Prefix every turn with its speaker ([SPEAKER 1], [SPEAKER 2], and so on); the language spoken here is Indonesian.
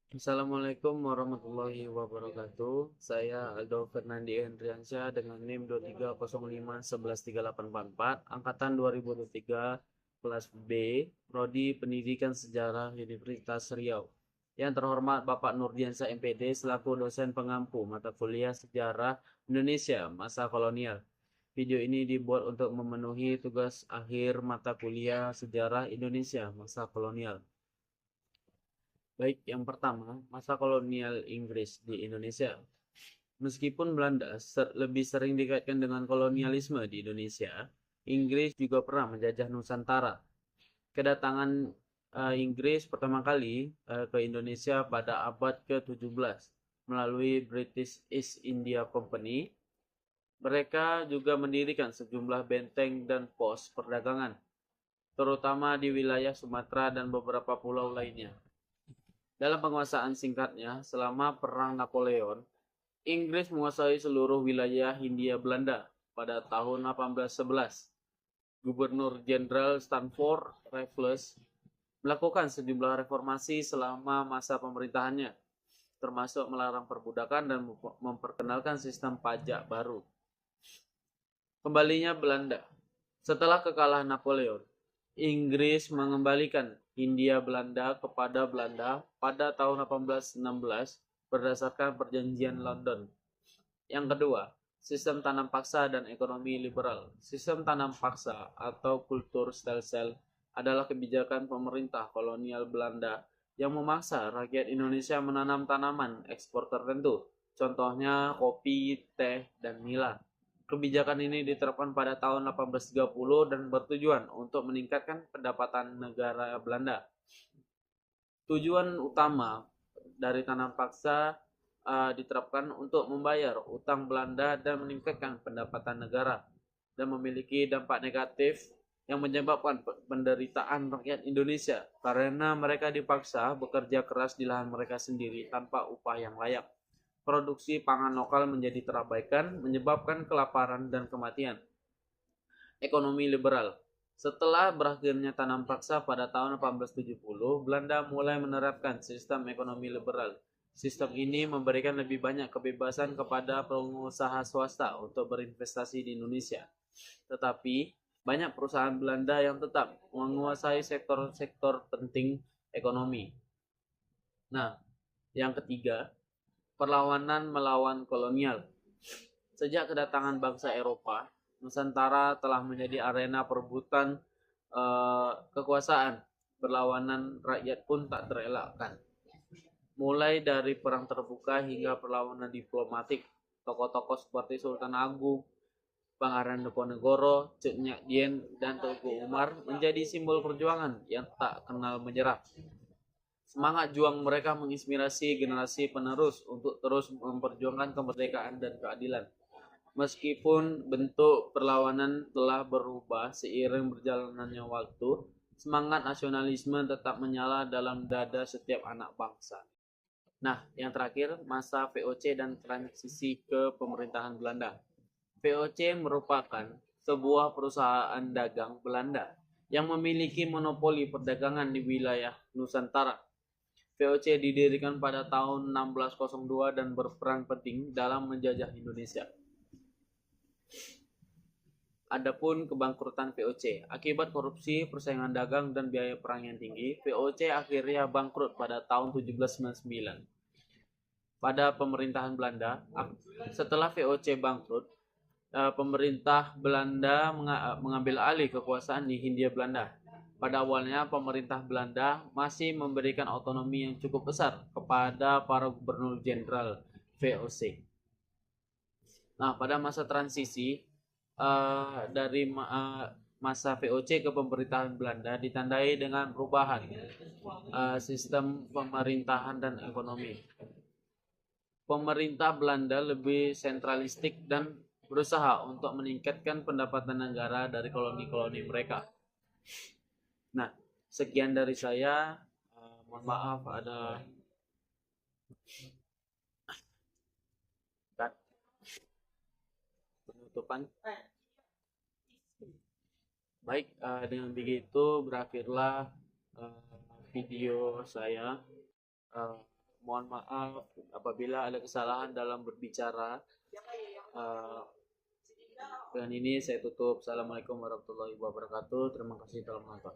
[SPEAKER 1] Assalamualaikum warahmatullahi wabarakatuh. Saya Aldo Fernandi Hendriansyah dengan NIM 2305113844, angkatan 2023, kelas B, Prodi Pendidikan Sejarah Universitas Riau. Yang terhormat Bapak Nurdiansyah MPD selaku dosen pengampu mata kuliah Sejarah Indonesia Masa Kolonial. Video ini dibuat untuk memenuhi tugas akhir mata kuliah Sejarah Indonesia Masa Kolonial. Baik, yang pertama, masa kolonial Inggris di Indonesia. Meskipun Belanda lebih sering dikaitkan dengan kolonialisme di Indonesia, Inggris juga pernah menjajah Nusantara. Kedatangan Inggris pertama kali ke Indonesia pada abad ke-17 melalui British East India Company. Mereka juga mendirikan sejumlah benteng dan pos perdagangan, terutama di wilayah Sumatera dan beberapa pulau lainnya. Dalam penguasaan singkatnya, selama Perang Napoleon, Inggris menguasai seluruh wilayah Hindia Belanda pada tahun 1811. Gubernur Jenderal Stanford Raffles melakukan sejumlah reformasi selama masa pemerintahannya, termasuk melarang perbudakan dan memperkenalkan sistem pajak baru. Kembalinya Belanda. Setelah kekalahan Napoleon, Inggris mengembalikan Hindia Belanda kepada Belanda pada tahun 1816 berdasarkan Perjanjian London. Yang kedua, sistem tanam paksa dan ekonomi liberal. Sistem tanam paksa atau kultur stelsel adalah kebijakan pemerintah kolonial Belanda yang memaksa rakyat Indonesia menanam tanaman ekspor tertentu, contohnya kopi, teh, dan nila. Kebijakan ini diterapkan pada tahun 1830 dan bertujuan untuk meningkatkan pendapatan negara Belanda. Tujuan utama dari tanam paksa diterapkan untuk membayar utang Belanda dan meningkatkan pendapatan negara, dan memiliki dampak negatif yang menyebabkan penderitaan rakyat Indonesia karena mereka dipaksa bekerja keras di lahan mereka sendiri tanpa upah yang layak. Produksi pangan lokal menjadi terabaikan, menyebabkan kelaparan dan kematian. Ekonomi liberal. Setelah berakhirnya tanam paksa pada tahun 1870, Belanda mulai menerapkan sistem ekonomi liberal. Sistem ini memberikan lebih banyak kebebasan kepada pengusaha swasta untuk berinvestasi di Indonesia. Tetapi, banyak perusahaan Belanda yang tetap menguasai sektor-sektor penting ekonomi. Nah, yang ketiga, perlawanan melawan kolonial. Sejak kedatangan bangsa Eropa, Nusantara telah menjadi arena perebutan kekuasaan. Perlawanan rakyat pun tak terelakkan. Mulai dari perang terbuka hingga perlawanan diplomatik, tokoh-tokoh seperti Sultan Agung, Pangeran Diponegoro, Cut Nyak Dien, dan Teuku Umar menjadi simbol perjuangan yang tak kenal menyerah. Semangat juang mereka menginspirasi generasi penerus untuk terus memperjuangkan kemerdekaan dan keadilan. Meskipun bentuk perlawanan telah berubah seiring berjalannya waktu, semangat nasionalisme tetap menyala dalam dada setiap anak bangsa. Nah, yang terakhir, masa VOC dan transisi ke pemerintahan Belanda. VOC merupakan sebuah perusahaan dagang Belanda yang memiliki monopoli perdagangan di wilayah Nusantara. VOC didirikan pada tahun 1602 dan berperan penting dalam menjajah Indonesia. Adapun kebangkrutan VOC, akibat korupsi, persaingan dagang, dan biaya perang yang tinggi, VOC akhirnya bangkrut pada tahun 1799. Pada pemerintahan Belanda, setelah VOC bangkrut, pemerintah Belanda mengambil alih kekuasaan di Hindia Belanda. Pada awalnya, pemerintah Belanda masih memberikan otonomi yang cukup besar kepada para gubernur jenderal VOC. Nah, pada masa transisi dari masa VOC ke pemerintahan Belanda ditandai dengan perubahan sistem pemerintahan dan ekonomi. Pemerintah Belanda lebih sentralistik dan berusaha untuk meningkatkan pendapatan negara dari koloni-koloni mereka. Nah, sekian dari saya. Mohon maaf ada penutupan. Baik, dengan begitu berakhirlah video saya. Mohon maaf apabila ada kesalahan dalam berbicara. Eh, dengan ini saya tutup. Assalamualaikum warahmatullahi wabarakatuh. Terima kasih telah menonton.